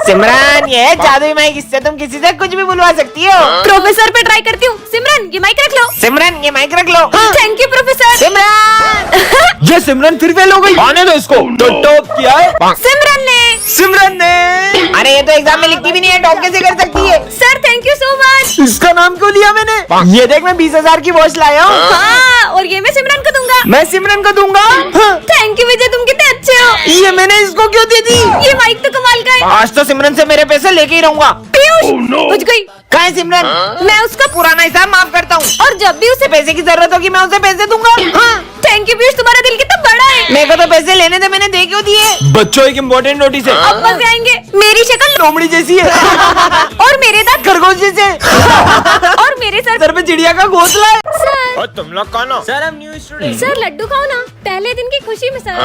सिमरन ये है जादुई माइक, इससे तुम किसी से कुछ भी बुलवा सकती हो। प्रोफेसर पे ट्राई करती हूँ। सिमरन ये माइक रख लो। सिमरन ये माइक रख लो। Thank you professor. सिमरन ये सिमरन फिर फेल हो गई। आने दो इसको। तो टॉप किया है सिमरन ने। अरे ये तो एग्जाम में लिखती भी नहीं है, टॉप कैसे कर सकती है? Sir thank you so much. इसका नाम क्यों लिया मैंने? ये देख मैं 20,000 की वॉच लाया हूँ। हाँ और ये मैं सिमरन को दूंगा। मैं सिमरन को दूंगा। थैंक यू विजय, तुम कितने अच्छे हो। ये मैंने इसको क्यों दे दी? ये माइक तो कमाल का है। आज तो सिमरन से मेरे पैसे लेके ही रहूंगा। पीयूष बुझ गई। कहाँ है सिमरन? मैं उसका पुराना हिसाब माफ करता हूँ, और जब भी उसे पैसे की जरूरत होगी मैं उसे पैसे दूंगा। हाँ थैंक यू पीयूष, तुम्हारा दिल कितना बड़ा है। मेरे को तो पैसे लेने थे, मैंने दे क्यों दिए? बच्चों एक इम्पोर्टेंट नोटिस है। अब मजे आएंगे। मेरी शक्ल लोमड़ी जैसी है और मेरे दांत खरगोश जैसे। और मेरे सर पे चिड़िया का घोंसला है। सर और तुम लोग कौन हो? सर हम न्यू स्टूडेंट। सर लड्डू खाओ ना, पहले दिन की खुशी में सर।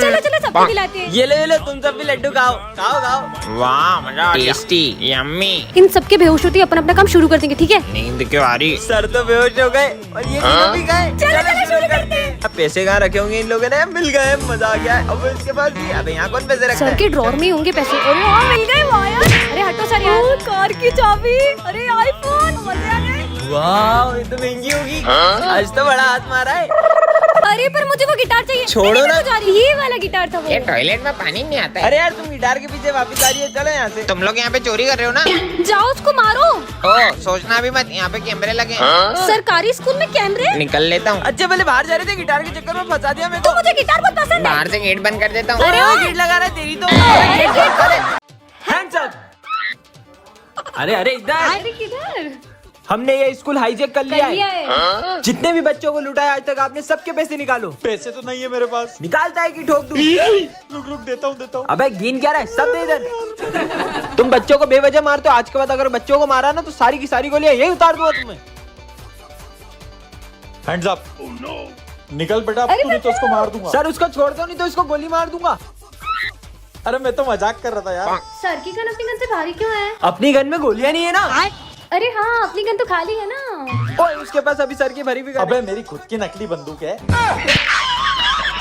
चलो चलो सबको खिलाते हैं। ये ले तुम सब भी लड्डू खाओ खाओ खाओ। वाह मजा आ गया। Tasty yummy. इन सबके बेहोश होती अपना अपना काम शुरू कर देंगे, ठीक है? नींद क्यों आ रही? सर तो बेहोश हो गए और ये तीनों भी गए। चलो चलो शुरू करते हैं। अब पैसे कहाँ रखे होंगे इन लोगों ने? मिल गए, मजा आ गया। अब इसके पास भी अब यहाँ कौन पैसे रखता सर है? के ड्रॉर में ही होंगे पैसे। अरे हाँ मिल गए, वाह यार। अरे हटो सर यार। कार की चाबी, अरे आईफोन, मजे आ गए। वाह ये तो महंगी होगी। आज तो बड़ा हाथ मारा है। अरे पर मुझे वो गिटार चाहिए। छोड़ो मैंने ना। तो जा रही, ये वाला गिटार था वो। ये टॉयलेट में पानी नहीं आता है। अरे यार तुम गिटार के पीछे वापस आ रही है, चलो यहाँ से। तुम लोग यहाँ पे चोरी कर रहे हो ना? जाओ उसको मारो। ओ सोचना भी मत, यहाँ पे कैमरे लगे हैं। सरकारी स्कूल में कैमरे। निकल लेता हूँ। अच्छा पहले बाहर जा रहे थे, गिटार के चक्कर में फंसा दिया मेरे तो को। मुझे गिटार बहुत पसंद है। बाहर से गेट बंद कर देता हूँ। अरे अरे गेट लगा रहा है तेरी तो। Hands up. अरे इधर अरे किधर? हमने ये स्कूल हाईजैक कर लिया कर लिया है। है। जितने भी बच्चों को लुटाया आज तक आपने, सबके पैसे निकालो। पैसे तो नहीं है मेरे पास। निकालता है कि ठोक दूं? रुक देता हूँ। अबे गिन क्या रहा है, सब दे इधर। तुम बच्चों को बेवजह मारते हो, आज के बाद अगर बच्चों को मारा ना तो सारी की सारी गोलियां यही उतार दूंगा तुम्हें। Hands up. निकल बेटा, अब तू नहीं तो उसको मार दूंगा। सर उसको छोड़ दो नहीं तो इसको गोली मार दूंगा। अरे मैं तो मजाक कर रहा था यार। सर की गन अपनी गन से भारी क्यों है? अपनी गन में गोलियां नहीं है ना। अरे हाँ अपनी गन तो खाली है ना। ओए उसके पास अभी सर की भरी भी गन है। अबे मेरी खुद की नकली बंदूक है।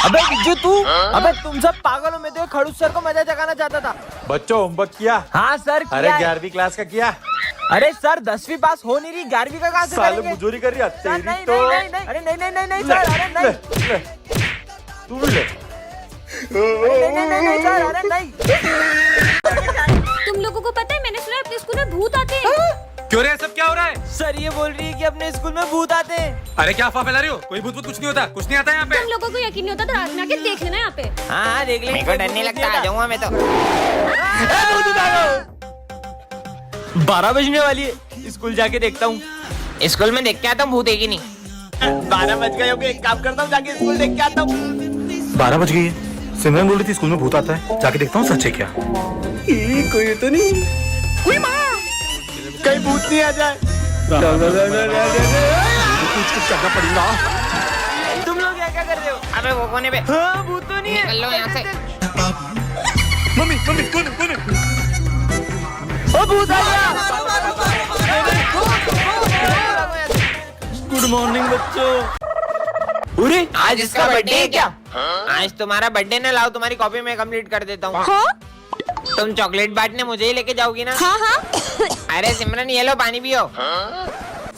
अबे विजू तू, अबे तुम सब पागल हो। मैं तो खड़ूस सर को मजा जगाना चाहता था। बच्चों होमवर्क किया? हाँ सर अरे किया है। 11वीं क्लास का किया? अरे सर 10वीं पास हो नहीं रही, 11वीं का कहाँ से साले करेंगे? मुजोरी कर रही है सर, तेरी नहीं, तो। नहीं, अरे नहीं सर, अरे नहीं। ले, तू भी ले। नहीं सर, अरे नहीं। तुम लोगों को पता है मैंने सुना है अपने स्कूल में भूत आते हैं। क्यों रे सब क्या हो रहा है? सर ये बोल रही है कि अपने स्कूल में भूत आते हैं। अरे क्या अफवाह फैला रही हो? कोई भूत कुछ नहीं होता, कुछ नहीं आता यहाँ पे। तुम लोगों को यकीन नहीं होता तो रात में आके देख लेना यहाँ पे। हाँ देख लेंगे। मेरे को डर नहीं लगता, आ जाऊंगा मैं तो। 12 बजने वाली है, स्कूल जाके देखता हूँ। स्कूल में देख के आता हूँ भूत है कि नहीं। 12 बज गए होंगे, एक काम करता हूँ जाके स्कूल देख के आता हूँ। 12 बज गई है। सिमरन बोल रही थी स्कूल में भूत आता है, जाके देखता हूँ सच है क्या। कोई तो नहीं, कहीं भूत नहीं आ जाए। कुछ करना पड़ेगा। तुम लोग क्या कर रहे हो? अबे वो कोने पे? हाँ भूत तो नहीं है। निकल लो यहाँ से। मम्मी कौन है? ओ भूत आ गया। गुड मॉर्निंग बच्चों। अरे आज इसका बर्थडे है क्या? आज तुम्हारा बर्थडे ना, लाओ तुम्हारी कॉपी में कंप्लीट कर देता हूँ। हाँ तुम चॉकलेट बांटने मुझे ही लेके जाओगी ना? हाँ हाँ अरे सिमरन ये लो पानी पियो।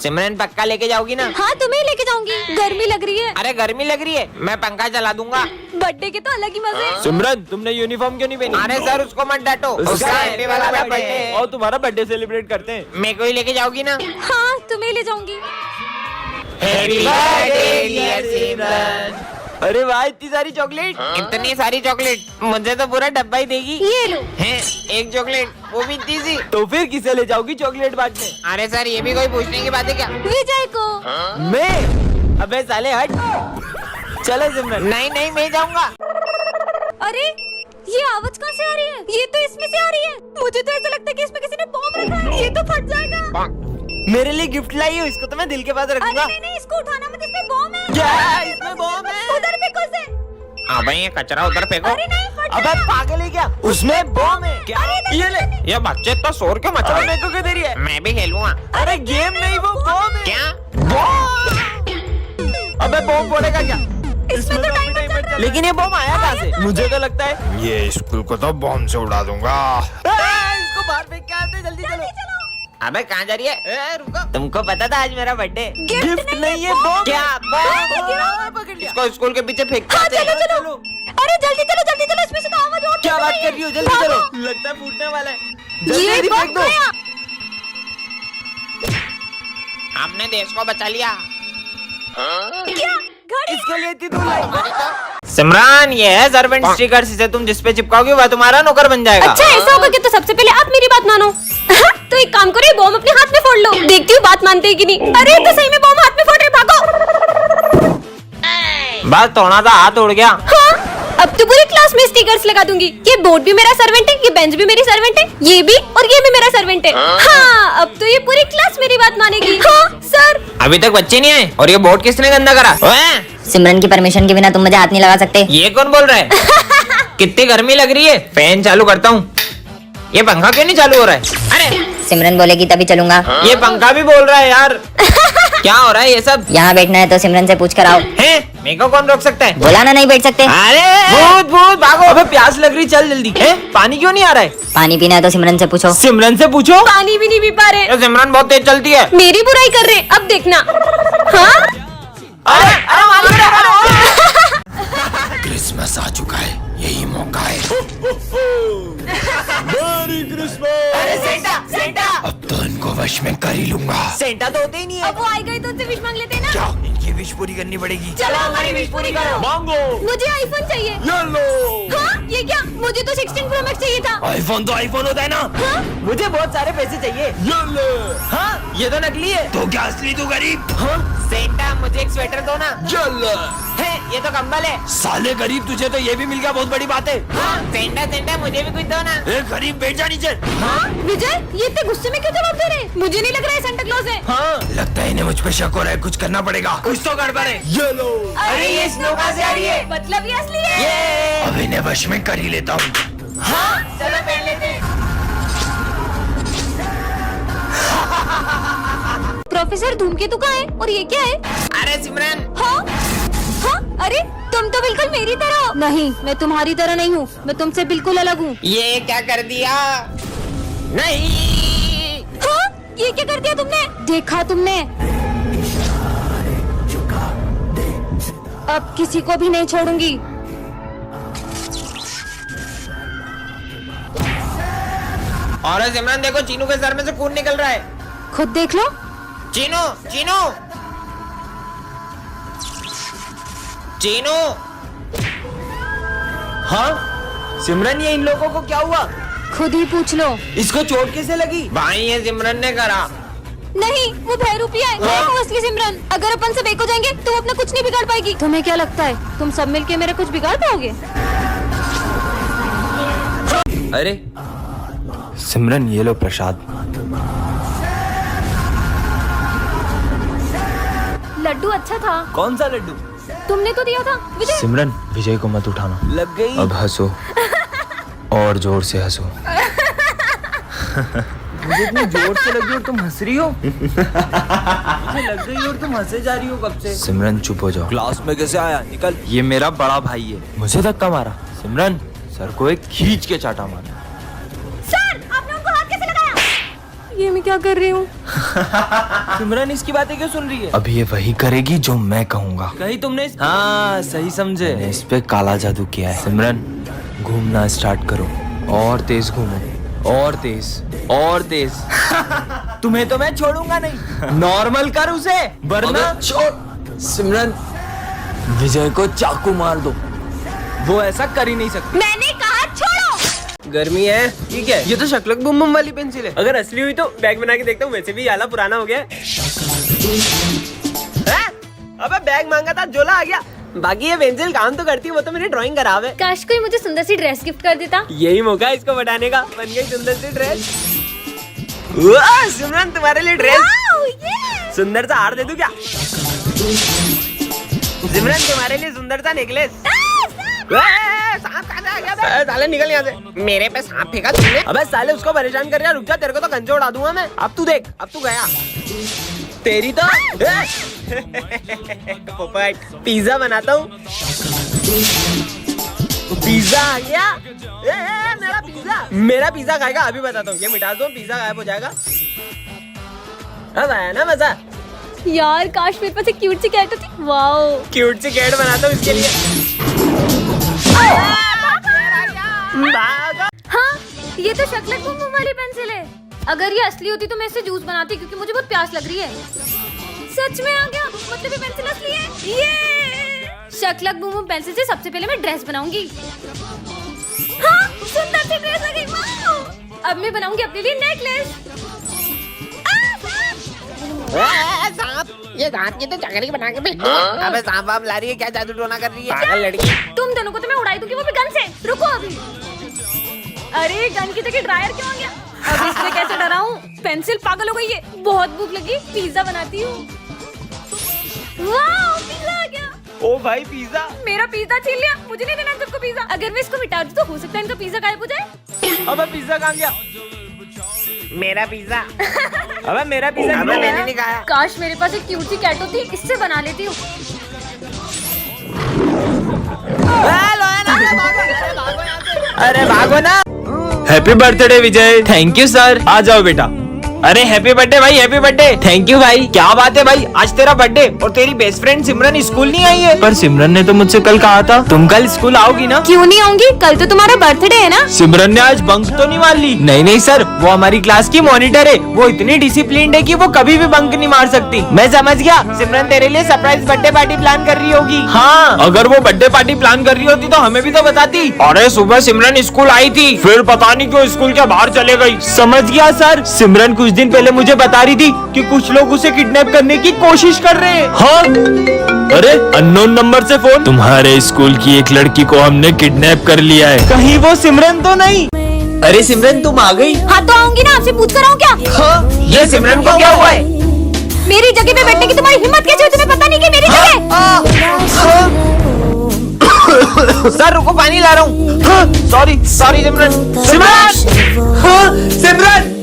सिमरन पक्का लेके जाओगी ना? हाँ तुम्हें ही लेके जाऊंगी, गर्मी लग रही है। अरे गर्मी लग रही है, मैं पंखा चला दूंगा। बर्थडे के तो अलग ही मजे हैं। सिमरन तुमने यूनिफॉर्म क्यों नहीं पहनी? अरे सर उसको मत डांटो, उसका हैप्पी वाला बर्थडे है। और तुम्हारा बर्थडे सेलिब्रेट करते हैं। मेरे को ही लेके जाओगी ना? हाँ तुम्हें ही ले जाऊंगी। हैप्पी बर्थडे डियर सिमरन। अरे वाह इतनी सारी चॉकलेट। इतनी सारी चॉकलेट, मुझे तो पूरा डब्बा ही देगी। ये लो। हैं एक चॉकलेट, वो भी इतनी सी। तो फिर किसे ले जाओगी चॉकलेट बांटने? अरे सर ये भी कोई पूछने की बात है क्या? विजय को। मैं? अबे साले हट। चलो सिमरन। नहीं मैं जाऊंगा। अरे ये आवाज कहाँ से आ रही है? ये तो इसमें से आ रही है। मुझे तो ऐसा लगता है कि इसमें किसी ने बॉम्ब रखा है। ये तो फट जाएगा। मेरे लिए गिफ्ट लाई हो, इसको तो मैं दिल के पास अरे रखूंगा। नहीं इसको उठाना मत, इसमें बॉम्ब है। क्या इसमें बॉम्ब है? उधर फेंको उसे। हाँ भाई ये कचरा उधर फेंको। अरे नहीं फट अबे पागल है क्या? उसमें बॉम्ब है क्या? ये ले। ये बच्चे तो शोर क्यों मचा अबे रहे मेरे को क्यों दे रही है? हैं? मैं भी खेलूंगा। अरे गेम नहीं वो बॉम्ब है। क्या? अबे बॉम्ब फोड़ेगा क्या? इसमें तो टाइम लेकिन ये बॉम्ब आया कहाँ से? मुझे तो लगता है ये स्कूल को तो बॉम्ब से उड़ा दूंगा। हैं, जल्दी चलो। अबे कहाँ जा रही है? रुको, तुमको पता था आज मेरा बर्थडे? गिफ्ट नहीं है, बॉम्ब। क्या पकड़ लिया। इसको स्कूल के पीछे फेंक हाँ, के आते हैं। चलो। अरे जल्दी चलो, इसमें से तो आवाज और क्या निकल बात रही कर है। रही हो? जल्दी भागो। चलो, लगता है फूटने वाला है। ये जल्दी बम फेंक दो। गया। हमने देश को बचा लिया। क्या घड़ी? इसके लिए इतनी दूर लाई। सिमरान, ये है सर्वेंट स्टिकर, इसे तुम जिस पे चिपकाओगे वह तुम्हारा नौकर बन जाएगा। अच्छा ऐसा होगा कि तो सबसे पहले आप मेरी बात मानो। तो एक काम करो, ये बॉम्ब अपने हाथ में फोड़ लो, देखती हूँ बात मानते हैं कि नहीं। अरे तो सही में बॉम्ब हाथ में फोड़ रहे, भागो। बस थोड़ा सा हाथ उड़ गया। हाँ, अब तो पूरी क्लास में स्टिकर्स लगा दूंगी। ये बोर्ड भी मेरा सर्वेंट है, ये बेंच भी मेरी सर्वेंट है, ये भी और ये भी मेरा सर्वेंट है। हाँ, अब तो ये पूरी क्लास मेरी बात मानेगी। हाँ सर। अभी तक बच्चे नहीं आए और ये बोर्ड किसने गंदा करा? ओए, सिमरन की परमिशन के बिना तुम मुझे हाथ नहीं लगा सकते। ये कौन बोल रहा है? कितनी गर्मी लग रही है, फैन चालू करता हूँ। ये पंखा क्यों नहीं चालू हो रहा है? अरे सिमरन बोलेगी तभी चलूंगा। ये पंखा भी बोल रहा है यार। क्या हो रहा है ये सब? यहाँ बैठना है तो सिमरन से पूछ कर आओ। हैं? मेरे को कौन रोक सकता है? बोला ना नहीं बैठ सकते। अरे भूत भूत भागो। अबे प्यास लग रही, चल जल्दी। है पानी क्यों नहीं आ रहा है? पानी पीना है तो सिमरन से पूछो। सिमरन से पूछो। पानी भी नहीं पी पा रहे, ये सिमरन बहुत तेज चलती है। मेरी बुराई कर रहे, अब देखना। हाँ अरे अरे मालूम है। क्रिसमस आ चुका है, यही मौका है। Merry Christmas. अरे सेंटा सेंटा। अब तो इनको वश में कर ही लूंगा। सेंटा तो होते ही नहीं है। अब वो आएगा ही तो उनसे विश मांग लेते हैं ना। क्या इनकी विश पूरी करनी पड़ेगी? चलो हमारी विश पूरी करो। मांगो। मुझे आईफोन चाहिए। ये लो। हाँ ये क्या, मुझे तो 16 प्रो मैक्स चाहिए था। आईफोन तो आईफोन होता है ना। हाँ? मुझे बहुत सारे पैसे चाहिए। ये लो। हाँ, ये तो नकली है। तो क्या असली तू गरीब? हाँ, सेंटा, मुझे एक स्वेटर दो ना। ये लो। है, ये तो कंबल है। साले गरीब, तुझे तो ये भी मिल गया, बहुत बड़ी बात है। हाँ, सेंटा सेंटा मुझे भी कुछ दो ना। ए गरीब, बैठ जा नीचे। हाँ? विजय, ये इतने गुस्से में क्यों जवाब दे रहे? मुझे नहीं लग रहा है सेंटा क्लॉज है। हाँ, लगता है इन्हें मुझ पे शक हो रहा है, कुछ करना पड़ेगा। कुछ तो गड़बड़ है। ये लो। अरे ये स्नो कहाँ से आ रही है? मतलब ये असली है। ये अब इन्हें वश में कर ही लेता हूँ। चलो पहन लेते हैं। प्रोफेसर धूमकेतु का है और ये क्या है? अरे सिमरन, हाँ? हाँ? अरे तुम तो बिल्कुल मेरी तरह हो। नहीं, मैं तुम्हारी तरह नहीं हूँ, मैं तुमसे बिल्कुल अलग हूँ। ये क्या कर दिया? नहीं। हाँ? ये क्या कर दिया तुमने? देखा तुमने? अब किसी को भी नहीं छोड़ूंगी। और सिमरन देखो, चीनू के सर में से खून निकल रहा है। खुद देख लो। चीनू चीनू चीनू। हाँ, सिमरन ये इन लोगों को क्या हुआ? खुद ही पूछ लो। इसको चोट कैसे लगी? भाई ये सिमरन ने करा। नहीं, वो बहरूपिया है, मैं हूँ असली सिमरन। अगर अपन सब एक हो जाएंगे तो वो अपना कुछ नहीं बिगाड़ पाएगी। तुम्हें क्या लगता है तुम सब मिलके मेरा कुछ बिगाड़ पाओगे? अरे सिमरन, ये लो प्रसाद। लड्डू अच्छा था। कौन सा लड्डू? तुमने तो दिया था विजय। सिमरन, विजय को मत उठाना। लग गई। अब हंसो और जोर से हंसो। मुझे इतनी जोर से लगी और तुम हंस रही हो। मुझे लग गई और तुम हंसे जा रही हो कब से। सिमरन चुप हो जाओ। क्लास में कैसे आया? निकल। ये मेरा बड़ा भाई है, मुझे धक्का मारा। सिमरन, सर को एक खींच के चाटा मारा। सर, आपने उनको हाथ कैसे लगाया? ये मैं क्या कर रही हूँ? सिमरन इसकी बातें क्यों सुन रही है? अब ये वही करेगी जो मैं कहूँगा। कहीं तुमने हाँ सही समझे। मैंने इस पे काला जादू किया है। सिमरन, घूमना स्टार्ट करो और तेज घूमो, और तेज और तेज। तुम्हें तो मैं छोड़ूंगा नहीं। नॉर्मल कर उसे, वरना छोड़। सिमरन, विजय को चाकू मार दो, वो ऐसा कर ही नहीं सकती। मैंने कहा छोड़ो। गर्मी है, ठीक है। ये तो शक्लक बुम बुम वाली पेंसिल है। अगर असली हुई तो बैग बना के देखता हूँ, वैसे भी आला पुराना हो गया है। अबे बैग मांगा था, झोला आ गया। बाकी ये पेंसिल काम तो करती है, वो तो मेरी ड्राइंग खराब है। काश कोई मुझे सुंदर सी ड्रेस गिफ्ट कर देता। यही मौका है इसको बढ़ाने का। बन गई सुंदर सी ड्रेस। वाह सिमरन, तुम्हारे लिए ड्रेस। वाओ, ये। सुंदर सा हार दे दूं क्या? सिमरन, तुम्हारे लिए सुंदर सा नेकलेस। सांप कहाँ से आ गया बे? साले निकल यहाँ से। मेरे पे सांप फेंका तुमने? अबे साले उसको परेशान कर रहा, रुक जा, तेरे को तो कंचे उड़ा दूंगा मैं। अब तू देख, अब तू गया। तेरी तो पोपट, पिज्जा बनाता हूँ। पिज्जा आ गया। मेरा पिज्जा खाएगा अभी बताता हूँ। ये मिटा दो, पिज्जा गायब हो जाएगा। अब आया ना मजा। यार काश मेरे पास एक क्यूट सी कैट होती। वाओ क्यूट सी कैट बनाता हूँ इसके लिए। हाँ ये तो शकलक बूम बूम वाली पेंसिल है। अगर ये असली होती तो मैं इससे जूस बनाती, क्योंकि मुझे बहुत प्यास लग रही है। सच में आ गया, मतलब ये पेंसिल असली है। ये शकलक बूम बूम पेंसिल से सबसे पहले मैं ड्रेस बनाऊंगी। हाँ सुंदर सी ड्रेस आ गई। वाओ अब मैं बनाऊंगी अपने लिए नेकलेस। ये सांप की तो चकरी बना के भेज दो। अबे सांप वाप ला रही है क्या, जादू टोना कर रही है पागल लड़की। तुम दोनों को तो मैं उड़ाई दूंगी, वो भी गन से। रुको अभी। अरे गन की जगह ड्रायर क्यों आ गया? अब इसमें कैसे डराऊं? पेंसिल पागल हो गई है। बहुत भूख लगी, पिज्जा बनाती हूँ। वाह पिज्जा आ गया। ओ भाई पिज्जा। मेरा पिज्जा छीन लिया, मुझे नहीं देना तुमको पिज्जा। अगर मैं इसको मिटा दूं तो हो सकता है इनका पिज्जा गायब हो जाए। अबे पिज्जा कहाँ गया? मेरा पिज्जा। अबे मेरा पिज्जा मैंने नहीं खाया। काश मेरे पास एक क्यूट सी कैट होती, इससे बना लेती हूँ। अरे भागो ना। Happy birthday Vijay. Thank you sir. आ जाओ बेटा। अरे हैप्पी बर्थडे भाई, हैप्पी बर्थडे। थैंक यू भाई। क्या बात है भाई, आज तेरा बर्थडे और तेरी बेस्ट फ्रेंड सिमरन स्कूल नहीं आई है। पर सिमरन ने तो मुझसे कल कहा था तुम कल स्कूल आओगी ना। क्यों नहीं आऊंगी? कल तो तुम्हारा बर्थडे है ना। सिमरन ने आज बंक तो नहीं मार ली। नहीं नहीं सर, वो हमारी क्लास की मॉनिटर है। वो इतनी डिसिप्लिन्ड है कि वो कभी भी बंक नहीं मार सकती। मैं समझ गया, सिमरन तेरे लिए सरप्राइज बर्थडे पार्टी प्लान कर रही होगी। हाँ, अगर वो बर्थडे पार्टी प्लान कर रही होती तो हमें भी तो बताती। अरे सुबह सिमरन स्कूल आई थी, फिर पता नहीं क्यों स्कूल के बाहर चले गई। समझ गया सर। सिमरन कुछ दिन पहले मुझे बता रही थी कि कुछ लोग उसे किडनैप करने की कोशिश कर रहे हैं। हाँ, अरे अननोन नंबर से फोन। तुम्हारे स्कूल की एक लड़की को हमने किडनैप कर लिया है। कहीं वो सिमरन तो नहीं? अरे सिमरन तुम आ गई। हाँ तो आऊंगी ना, आपसे पूछ कर आऊँ क्या? ये सिमरन को क्या हुआ है? मेरी जगह पे बैठने की तुम्हारी हिम्मत कैसे हुई? तुम्हें पता नहीं कि मेरी जगह। सर रुको, पानी ला रहा हूँ। Sorry sorry Simran. सिमरन, हाँ, Simran.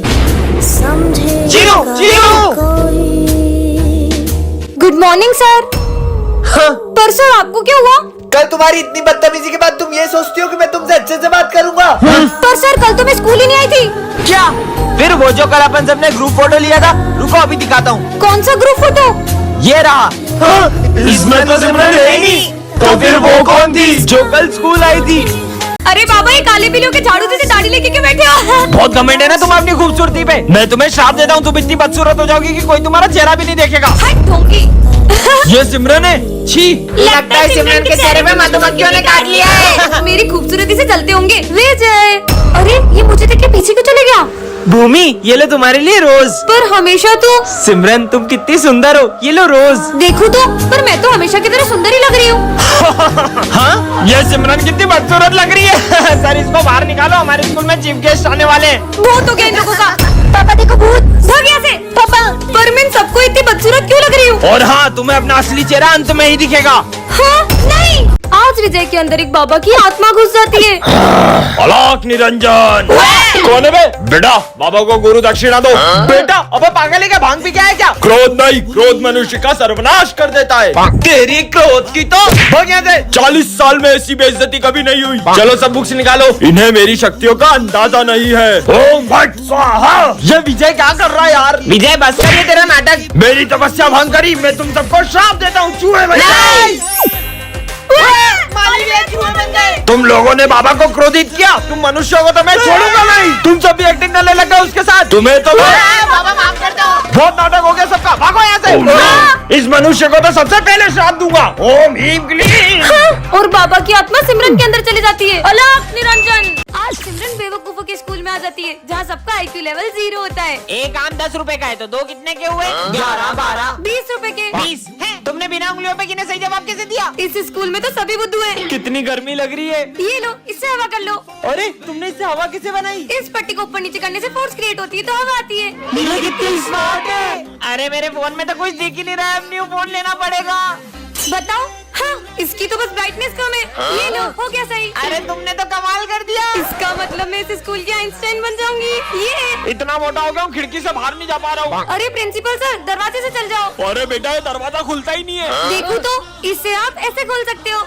Zero zero. Good morning sir. पर सर आपको क्या हुआ? कल तुम्हारी इतनी बदतमीजी के बाद तुम ये सोचती हो कि मैं तुमसे अच्छे से बात करूंगा? पर सर कल तो मैं स्कूल ही नहीं आई थी। क्या? फिर वो जो कल अपन सबने ग्रुप फोटो लिया था, रुको अभी दिखाता हूँ। कौन सा ग्रुप फोटो? ये रहा। इसमें तो सिमरन है ही नहीं। तो फिर वो कौन थी जो कल स्कूल आई थी? अरे बाबा, ये काले बिल्लियों के झाड़ू से दाढ़ी लेके क्यों बैठे हो? बहुत घमंड है ना तुम अपनी खूबसूरती पे। मैं तुम्हें श्राप देता हूँ, तुम इतनी बदसूरत हो जाओगी कि कोई तुम्हारा चेहरा भी नहीं देखेगा। हट ढोंगी। ये सिमरन है। छी, लगता है सिमरन के चेहरे पे मधुमक्खियों ने काट लिया है। मेरी खूबसूरती से चलते होंगे। विजय, अरे ये मुझे देख के पीछे क्यों चले गया? भूमि, ये लो तुम्हारे लिए रोज। पर हमेशा तो। सिमरन तुम कितनी सुंदर हो, ये लो रोज। देखो तो, पर मैं तो हमेशा की तरह सुंदर ही लग रही हूँ। हाँ, ये सिमरन कितनी बदसूरत लग रही है। सर इसको बाहर निकालो, हमारे स्कूल में चीफ गेस्ट आने वाले हैं। भूत हो गया इन लोगों का। पापा देखो भूत। भाग यहाँ से। पापा, पर मैं इन सबको इतनी बदसूरत क्यों लग रही हूँ? और हाँ, तुम्हें अपना असली चेहरा अंत में ही दिखेगा। हाँ नहीं, आज विजय के अंदर एक बाबा की आत्मा घुस जाती है। अलाक निरंजन। कौन है बे? बेटा, बाबा को गुरु दक्षिणा दो। बेटा, अबे पागल है क्या? भांग पी के आया क्या? क्रोध नहीं, क्रोध मनुष्य का सर्वनाश कर देता है। तेरी क्रोध की तो भाग यहाँ से। 40 साल में ऐसी बेइज्जती कभी नहीं हुई। चलो सब बुक्स निकालो, इन्हें मेरी शक्तियों का अंदाजा नहीं है। ओम भट स्वाहा। ये विजय क्या कर रहा है यार? विजय बस कर, ये तेरा नाटक। मेरी तपस्या भंग करी, मैं तुम सबको श्राप देता हूँ। चूहे बन गए। तुम लोगों ने बाबा को क्रोधित किया, तुम मनुष्यों को तो मैं छोड़ूंगा नहीं। तुम सब भी एक्टिंग करने लगा उसके साथ। तुम्हें तो बाबा माफ कर दो। बहुत नाटक हो गया सबका, भागो यहाँ से। इस मनुष्य को तो सबसे पहले श्राप दूंगा। ओम ह्रीम क्लीम। और बाबा की आत्मा सिमरन के अंदर चली जाती है। अलाक निरंजन। आज सिमरन बेवकूफों के स्कूल में आ जाती है, जहाँ सबका IQ लेवल 0 होता है। एक आम 10 रुपए का है तो 2 कितने के हुए? 11, 12, 20 रुपए के। 20 है। तुमने बिना उंगलियों पे गिने सही जवाब कैसे दिया? इस स्कूल में तो सभी बुद्धू हैं। कितनी गर्मी लग रही है। ये लो, इससे हवा कर लो। अरे तुमने इससे हवा कैसे बनाई? इस पट्टी को ऊपर नीचे करने से फोर्स क्रिएट होती है तो हवा आती है। कितनी स्मार्ट है। अरे मेरे फोन में तो कुछ दिख ही नहीं रहा है, अब न्यू फोन लेना पड़ेगा। बताओ। हाँ, इसकी तो बस ब्राइटनेस कम है। ये लो, हो गया सही। अरे तुमने तो कमाल कर दिया। इसका मतलब मैं इस स्कूल की आइंस्टाइन बन जाऊंगी। ये इतना मोटा हो गया हूँ, खिड़की से बाहर नहीं जा पा रहा हूँ। अरे प्रिंसिपल सर, दरवाजे से चल जाओ। अरे बेटा, ये दरवाजा खुलता ही नहीं है। देखो तो, इससे आप ऐसे खोल सकते हो।